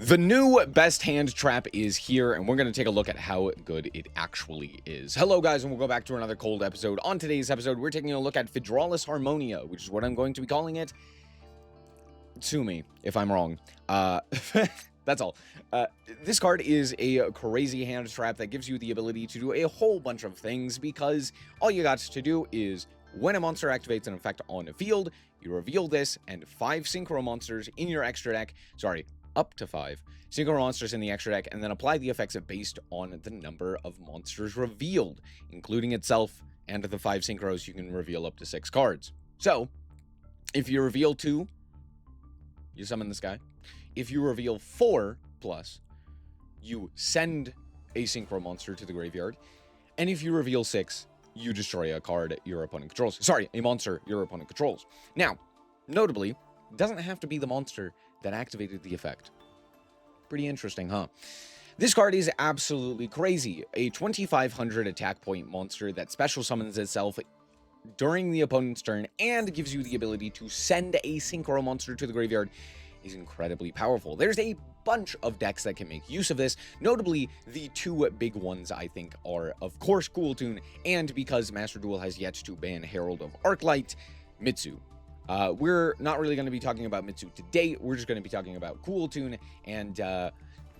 The new best hand trap is here, and we're going to take a look at how good it actually is. Hello, guys, and we'll go back to another cold episode. On today's episode, we're taking a look at Fydraulis Harmonia, which is what I'm going to be calling it. Sue me if I'm wrong. That's all. This card is a crazy hand trap that gives you the ability to do a whole bunch of things, because all you got to do is, when a monster activates an effect on a field, you reveal this, and 5 synchro monsters in your extra deck, up to 5 synchro monsters in the extra deck, and then apply the effects based on the number of monsters revealed, including itself and the 5 synchros. You can reveal up to 6 cards. So, if you reveal 2, you summon this guy. If you reveal 4 plus, you send a synchro monster to the graveyard. And if you reveal 6, you destroy a card your opponent controls. Sorry, a monster your opponent controls. Now, notably, it doesn't have to be the monster that activated the effect. Pretty interesting, huh? This card is absolutely crazy. A 2500 attack point monster that special summons itself during the opponent's turn and gives you the ability to send a synchro monster to the graveyard is incredibly powerful. There's a bunch of decks that can make use of this. Notably, the 2 big ones, I think, are, of course, Cool Tune, and because Master Duel has yet to ban Herald of Arclight, Mitsu. We're not really going to be talking about Mitsu today. We're just going to be talking about Cool Tune, and that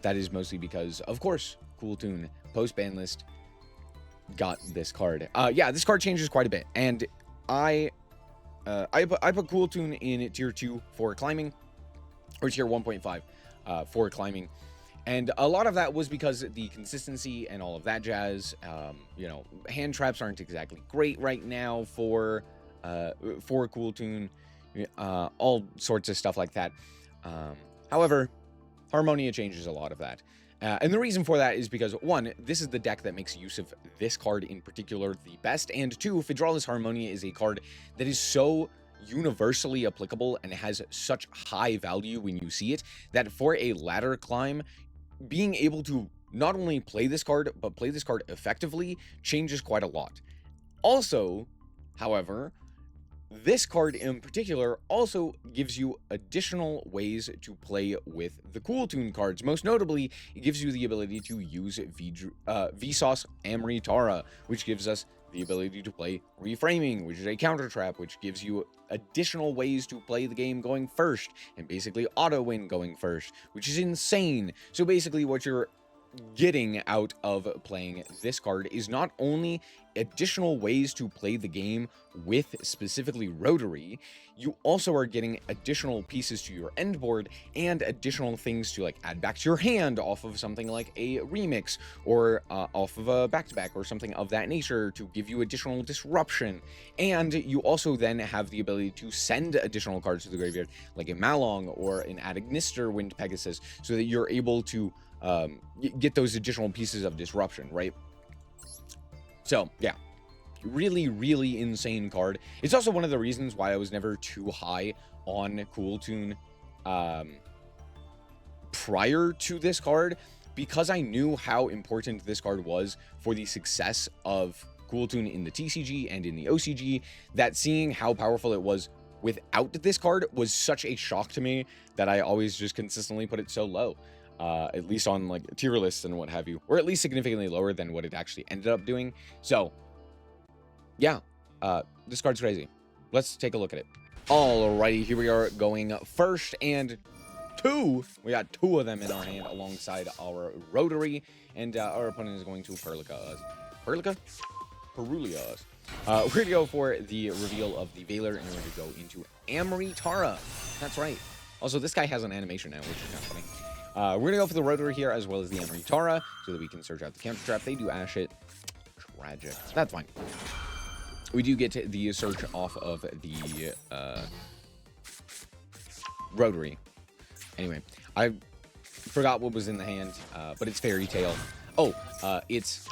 is mostly because, of course, Cool Tune post-ban list got this card. Yeah, this card changes quite a bit, and I put Cool Tune in tier 2 for climbing, or tier 1.5 for climbing, and a lot of that was because the consistency and all of that jazz. You know, hand traps aren't exactly great right now for Cool Tune, all sorts of stuff like that. However, Harmonia changes a lot of that. And the reason for that is because, 1, this is the deck that makes use of this card in particular the best, and 2, Fydraulis Harmonia is a card that is so universally applicable and has such high value when you see it, that for a ladder climb, being able to not only play this card, but play this card effectively changes quite a lot. Also, however, this card in particular also gives you additional ways to play with the Cool Tune cards. Most notably, it gives you the ability to use Vsauce Amritara, which gives us the ability to play Reframing, which is a counter trap, which gives you additional ways to play the game going first, and basically auto-win going first, which is insane. So basically what you're getting out of playing this card is not only additional ways to play the game with specifically Rotary, you also are getting additional pieces to your end board and additional things to, like, add back to your hand off of something like a remix, or off of a back-to-back or something of that nature, to give you additional disruption. And you also then have the ability to send additional cards to the graveyard, like a Malong or an Adagnister Wind Pegasus, so that you're able to get those additional pieces of disruption, right? So, yeah, really, really insane card. It's also one of the reasons why I was never too high on Cool Tune prior to this card, because I knew how important this card was for the success of Cool Tune in the TCG and in the OCG, that seeing how powerful it was without this card was such a shock to me that I always just consistently put it so low. At least on, like, tier lists and what have you, or at least significantly lower than what it actually ended up doing. So, yeah, this card's crazy. Let's take a look at it. Alrighty, here we are going first, and 2. We got 2 of them in our hand alongside our Rotary, and our opponent is going to Perulia us. We're going to go for the reveal of the Veiler, and we're going to go into Amritara. That's right. Also, this guy has an animation now, which is kind of funny. We're going to go for the Rotary here, as well as the Amritara, so that we can search out the counter trap. They do ash it. Tragic. That's fine. We do get the search off of the Rotary. Anyway, I forgot what was in the hand, but it's Fairy Tail. Oh, it's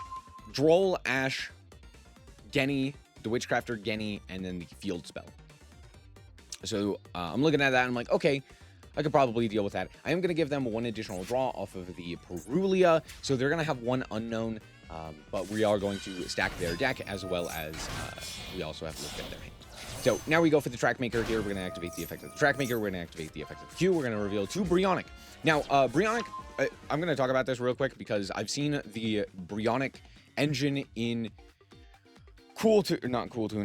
Droll, Ash, Genny, the Witchcrafter, Genny, and then the Field Spell. So I'm looking at that, and I'm like, okay, I could probably deal with that. I am going to give them 1 additional draw off of the Perulia, so they're going to have 1 unknown, but we are going to stack their deck, as well as we also have to look at their hand. So now we go for the Track Maker here. We're going to activate the effect of the Track Maker. We're going to activate the effect of the Q. We're going to reveal 2 Bryonic. Now, Bryonic, I'm going to talk about this real quick because I've seen the Bryonic engine in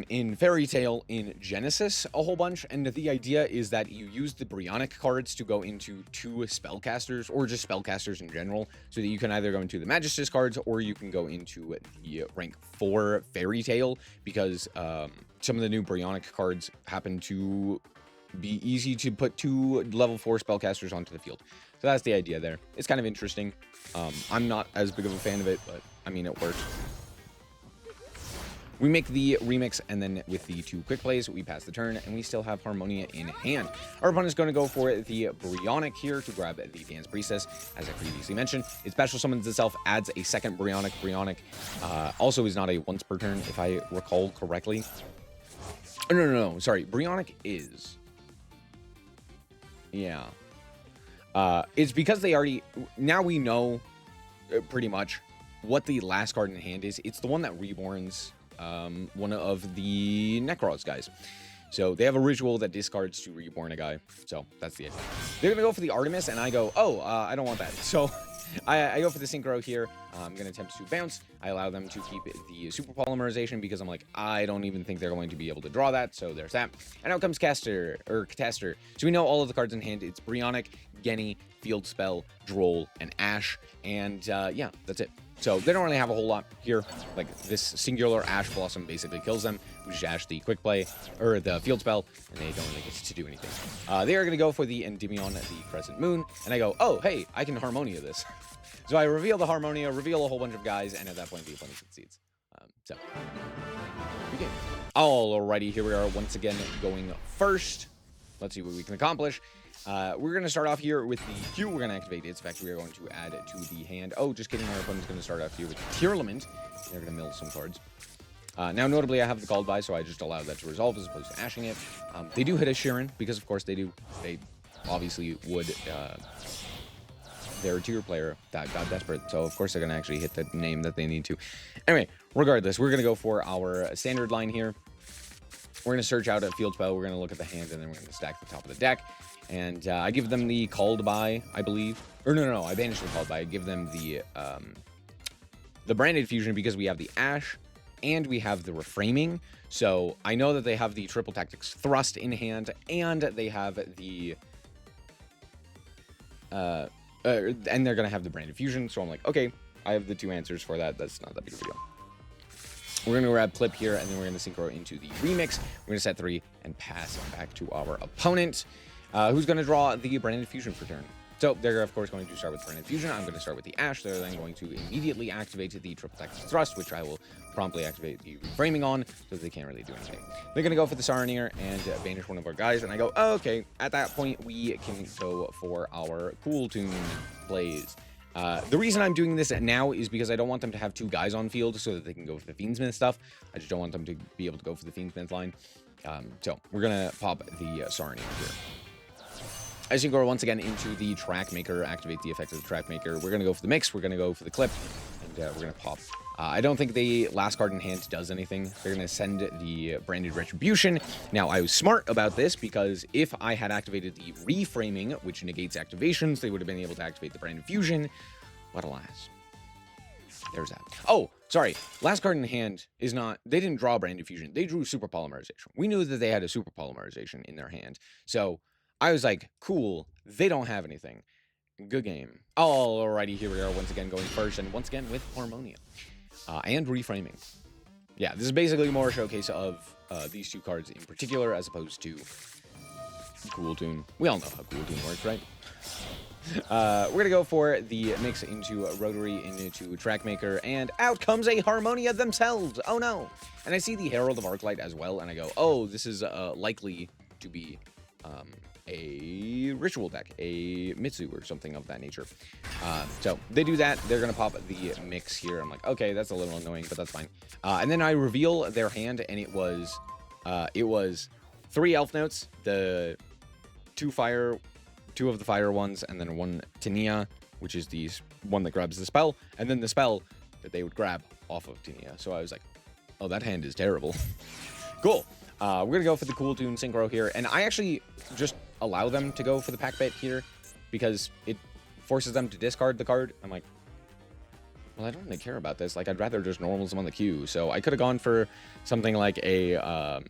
in Fairy Tail in Genesis a whole bunch, and the idea is that you use the Bryonic cards to go into 2 spellcasters, or just spellcasters in general, so that you can either go into the Magistus cards, or you can go into the rank 4 Fairy Tail, because some of the new Bryonic cards happen to be easy to put 2 level 4 spellcasters onto the field. So that's the idea there. It's kind of interesting. I'm not as big of a fan of it, but I mean, it works. We make the remix, and then with the 2 quick plays, we pass the turn, and we still have Harmonia in hand. Our opponent's going to go for the Bryonic here to grab the Dance Priestess, as I previously mentioned. It special summons itself, adds a second Bryonic. Bryonic also is not a once per turn, if I recall correctly. Oh, no, sorry. Bryonic is... Yeah. It's because they already... Now we know, pretty much, what the last card in hand is. It's the one that reborns... one of the Necros guys. So they have a ritual that discards to reborn a guy. So that's the idea. They're going to go for the Artemis, and I go, oh, I don't want that. So I go for the Synchro here. I'm going to attempt to bounce. I allow them to keep the Super Polymerization because I'm like, I don't even think they're going to be able to draw that. So there's that. And out comes Caster. So we know all of the cards in hand. It's Bryonic, Genny, Field Spell, Droll, and Ash. And yeah, that's it. So they don't really have a whole lot here. Like, this singular Ash Blossom basically kills them. We just Ash the quick play, or the field spell, and they don't really get to do anything. They are going to go for the Endymion, the Crescent Moon, and I go, oh, hey, I can Harmonia this. So I reveal the Harmonia, reveal a whole bunch of guys, and at that point the opponent concedes. So, begin. Alrighty, here we are once again going first. Let's see what we can accomplish. We're going to start off here with the Q. We're going to activate its effect. We are going to add it to the hand. Oh, just kidding. Our opponent's going to start off here with Tearlament. They're going to mill some cards. Now, notably, I have the Called By, so I just allow that to resolve as opposed to ashing it. They do hit a Sheeran, because, of course, they do. They obviously would. They're a tier player that got desperate, so, of course, they're going to actually hit the name that they need to. Anyway, regardless, we're going to go for our standard line here. We're going to search out a field spell. We're going to look at the hand, and then we're going to stack the top of the deck. And I give them the Called By, I believe. Or no, I banish the Called By. I give them the Branded Fusion because we have the Ash and we have the Reframing. So I know that they have the Triple Tactics Thrust in hand, and they have the... and they're going to have the Branded Fusion. So I'm like, okay, I have the 2 answers for that. That's not that big of a deal. We're going to grab Clip here, and then we're going to Synchro into the Remix. We're going to set 3 and pass it back to our opponent. Who's going to draw the Branded Fusion for turn. So they're, of course, going to start with Branded Fusion. I'm going to start with the Ash. They're then going to immediately activate the Triple Tactics Thrust, which I will promptly activate the Reframing on, so they can't really do anything. They're going to go for the Saronir and banish one of our guys, and I go, oh, okay. At that point, we can go for our Cool Tune plays. The reason I'm doing this now is because I don't want them to have 2 guys on field so that they can go for the Fiendsmith stuff. I just don't want them to be able to go for the Fiendsmith line. So we're going to pop the Saronir here. As you go once again into the Track Maker, activate the effect of the Track Maker. We're going to go for the Mix, we're going to go for the Clip, and we're going to pop. I don't think the last card in hand does anything. They're going to send the Branded Retribution. Now, I was smart about this because if I had activated the Reframing, which negates activations, they would have been able to activate the Branded Fusion. But alas, there's that. Oh, sorry. Last card in hand is not... They didn't draw Branded Fusion. They drew Super Polymerization. We knew that they had a Super Polymerization in their hand. So... I was like, cool, they don't have anything. Good game. Alrighty, here we are once again going first, and once again with Harmonia. And Reframing. Yeah, this is basically more a showcase of these 2 cards in particular, as opposed to Cool Tune. We all know how Cool Tune works, right? We're going to go for the Mix into Rotary, into Track Maker, and out comes a Harmonia themselves! Oh no! And I see the Herald of Arclight as well, and I go, oh, this is likely to be... a ritual deck, a Mitsu or something of that nature. So they do that. They're going to pop the Mix here. I'm like, okay, that's a little annoying, but that's fine. And then I reveal their hand, and it was 3 Elf Notes, the 2 of the fire ones, and then 1 Tania, which is the one that grabs the spell, and then the spell that they would grab off of Tania. So I was like, oh, that hand is terrible. Cool. We're going to go for the Cool Tune Synchro here. And I actually just allow them to go for the pack bet here because it forces them to discard the card. I'm like, well, I don't really care about this. Like, I'd rather just normals them on the queue. So I could have gone for something like a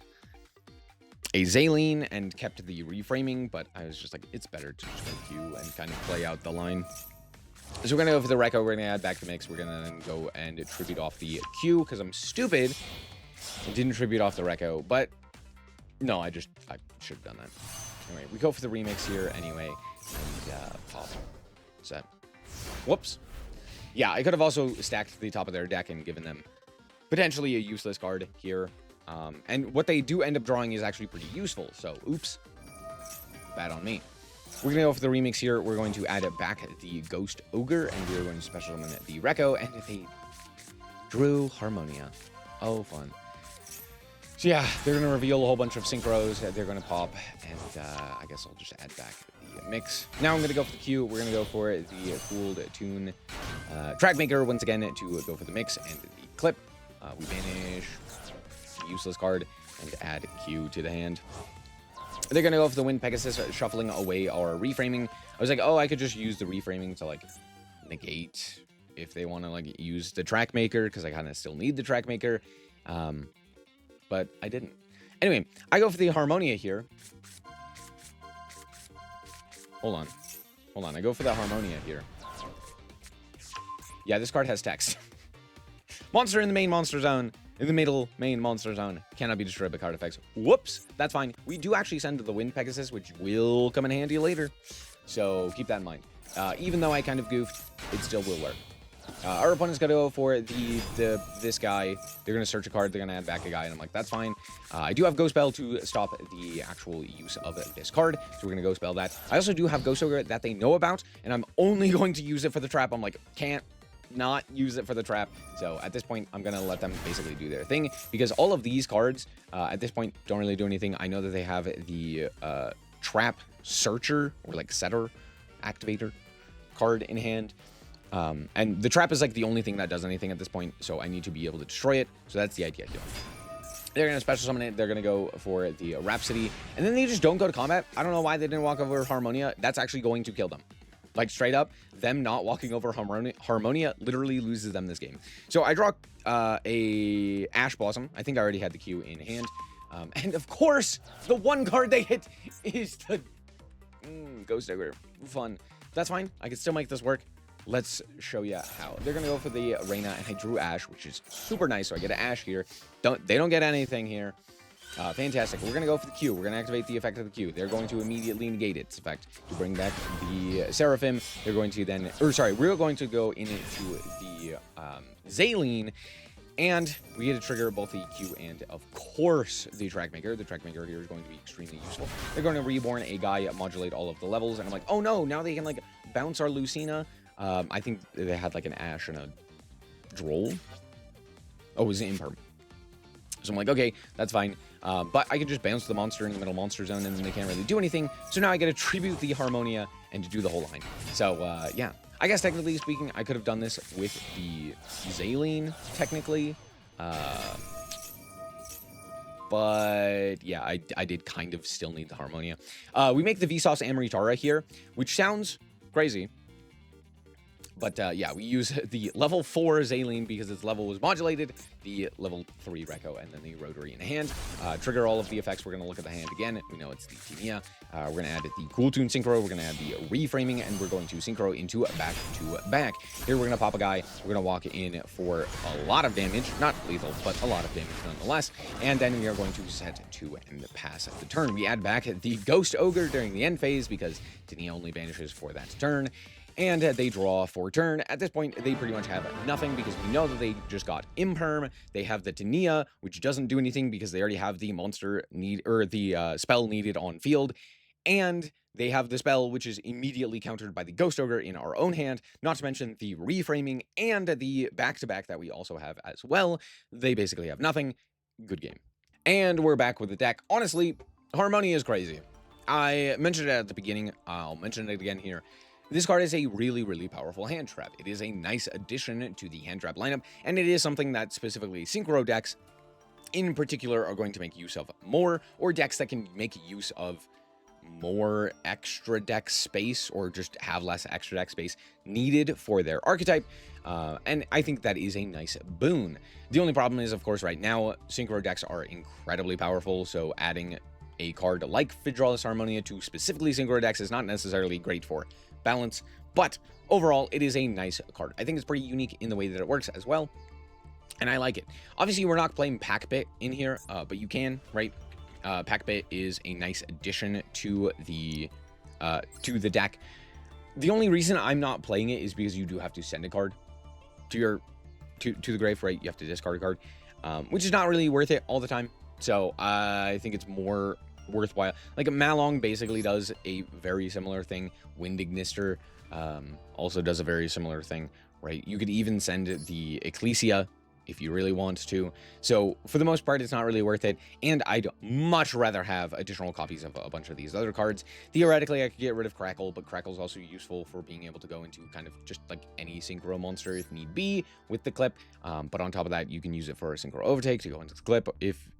Zaleen and kept the reframing, but I was just like, it's better to just go queue and kind of play out the line. So we're going to go for the Reco. We're going to add back the mix. We're going to then go and tribute off the Q because I'm stupid. I didn't tribute off the Reco, but no, I should have done that. Anyway, we go for the remix here anyway. And pop. Set. Whoops. Yeah, I could have also stacked the top of their deck and given them potentially a useless card here. And what they do end up drawing is actually pretty useful. So, oops. Bad on me. We're going to go for the remix here. We're going to add back the Ghost Ogre, and we're going to special summon the Reco, and they drew Harmonia. Oh, fun. So yeah, they're going to reveal a whole bunch of synchros that they're going to pop, and I guess I'll just add back the mix. Now I'm going to go for the Q. We're going to go for the Cooled Tune Track Maker once again to go for the mix and the clip. We banish useless card and add Q to the hand. They're going to go for the Wind Pegasus, shuffling away our reframing. I was like, oh, I could just use the reframing to, like, negate if they want to, like, use the Track Maker, because I kind of still need the Track Maker. But I didn't. Anyway, I go for the Harmonia here. Hold on. Hold on. I go for the Harmonia here. Yeah, this card has text. Monster in the main monster zone. In the middle main monster zone. Cannot be destroyed by card effects. Whoops. That's fine. We do actually send the Wind Pegasus, which will come in handy later. So keep that in mind. Even though I kind of goofed, it still will work. Our opponent's going to go for this guy. They're going to search a card. They're going to add back a guy. And I'm like, that's fine. I do have Ghost Spell to stop the actual use of this card. So we're going to Ghost Spell that. I also do have Ghost Ogre that they know about. And I'm only going to use it for the trap. I'm like, can't not use it for the trap. So at this point, I'm going to let them basically do their thing. Because all of these cards, at this point, don't really do anything. I know that they have the Trap Searcher or like Setter Activator card in hand. And the trap is like the only thing that does anything at this point, so I need to be able to destroy it. So that's the idea here. They're going to special summon it. They're going to go for the Rhapsody, and then they just don't go to combat. I don't know why they didn't walk over Harmonia. That's actually going to kill them. Like, straight up, them not walking over Harmonia literally loses them this game. So I draw a Ash Blossom. I think I already had the Q in hand. And of course, the one card they hit is the Ghost Ogre. Fun. That's fine. I can still make this work. Let's show you how. They're going to go for the Reina, and I drew Ash, which is super nice. So I get an Ash here. They don't get anything here. Fantastic. We're going to go for the Q. We're going to activate the effect of the Q. They're going to immediately negate its effect to bring back the Seraphim. They're going to then, we're going to go into the Zaleen, and we get to trigger both the Q and, of course, the Track Maker. The Track Maker here is going to be extremely useful. They're going to Reborn a guy, modulate all of the levels, and I'm like, oh no, now they can, like, bounce our Lucina. I think they had like an Ash and a Droll. Oh, it was an Imperm. So I'm like, okay, that's fine. But I can just bounce the monster in the middle monster zone, and then they can't really do anything. So now I get to tribute the Harmonia and to do the whole line. So, yeah. I guess technically speaking, I could have done this with the Zaleen, technically. But yeah, I did kind of still need the Harmonia. We make the Vsauce Amritara here, which sounds crazy. But yeah, we use the level 4 Zaleen because its level was modulated, the level 3 Reco, and then the Rotary in hand. Trigger all of the effects. We're going to look at the hand again. We know it's the Tinia. We're going to add the Cool Tune Synchro. We're going to add the Reframing, and we're going to Synchro into back to back. Here we're going to pop a guy. We're going to walk in for a lot of damage. Not lethal, but a lot of damage nonetheless. And then we are going to set to and pass the turn. We add back the Ghost Ogre during the end phase because Tinia only vanishes for that turn. And they draw for turn. At this point, they pretty much have nothing because we know that they just got Imperm. They have the Tinia, which doesn't do anything because they already have the monster need or the spell needed on field. And they have the spell, which is immediately countered by the Ghost Ogre in our own hand, not to mention the Reframing and the back-to-back that we also have as well. They basically have nothing. Good game. And we're back with the deck. Honestly, Harmonia is crazy. I mentioned it at the beginning. I'll mention it again here. This card is a really, really powerful hand trap. It is a nice addition to the hand trap lineup, and it is something that specifically synchro decks in particular are going to make use of more, or decks that can make use of more extra deck space, or just have less extra deck space needed for their archetype. And I think that is a nice boon. The only problem is, of course, right now, synchro decks are incredibly powerful, so adding a card like Fydraulis Harmonia to specifically synchro decks is not necessarily great for balance, but overall, it is a nice card. I think it's pretty unique in the way that it works as well, and I like it. Obviously, we're not playing Packbit in here, but you can, right? Packbit is a nice addition to the deck. The only reason I'm not playing it is because you do have to send a card to your to the grave, right? You have to discard a card, which is not really worth it all the time. So I think it's more worthwhile. Like Malong basically does a very similar thing. Wind Ignister also does a very similar thing, right? You could even send the Ecclesia if you really want to. So for the most part, it's not really worth it. And I'd much rather have additional copies of a bunch of these other cards. Theoretically, I could get rid of Crackle, but Crackle is also useful for being able to go into kind of just like any synchro monster if need be with the clip. But on top of that, you can use it for a synchro overtake to go into the clip if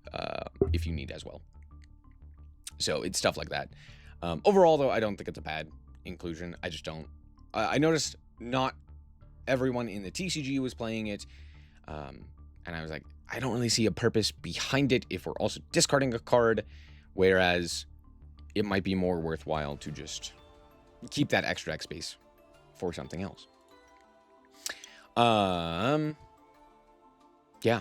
you need as well. So it's stuff like that. Overall, though, I don't think it's a bad inclusion. I just don't. I noticed not everyone in the TCG was playing it. And I was like, I don't really see a purpose behind it if we're also discarding a card, whereas it might be more worthwhile to just keep that extra deck space for something else. Yeah,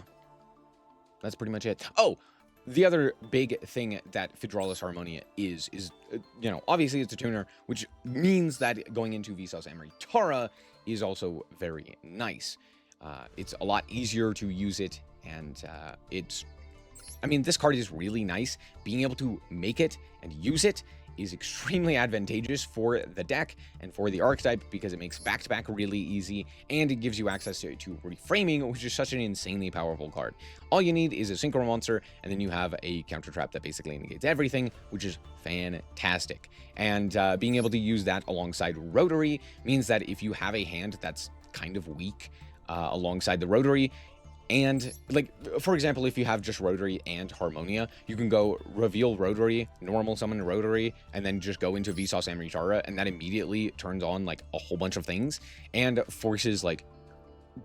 that's pretty much it. Oh, the other big thing that Fydraulis Harmonia is you know, obviously it's a tuner, which means that going into Vsauce Amritara is also very nice. It's a lot easier to use it, and I mean, this card is really nice. Being able to make it and use it is extremely advantageous for the deck and for the archetype, because it makes back-to-back really easy, and it gives you access to reframing, which is such an insanely powerful card. All you need is a synchro monster, and then you have a counter trap that basically negates everything, which is fantastic. And being able to use that alongside Rotary means that if you have a hand that's kind of weak, alongside the Rotary, and like, for example, if you have just Rotary and Harmonia, you can go reveal Rotary, normal summon Rotary, and then just go into Vsauce Amritara, and that immediately turns on like a whole bunch of things and forces like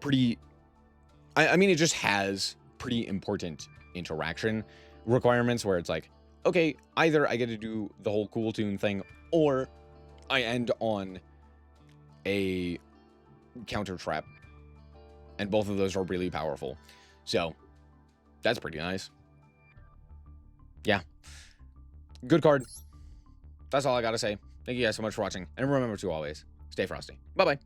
pretty, I mean, it just has pretty important interaction requirements where it's like, okay, either I get to do the whole cool tune thing, or I end on a counter trap. And both of those are really powerful. So, that's pretty nice. Yeah. Good card. That's all I gotta say. Thank you guys so much for watching. And remember to always stay frosty. Bye-bye.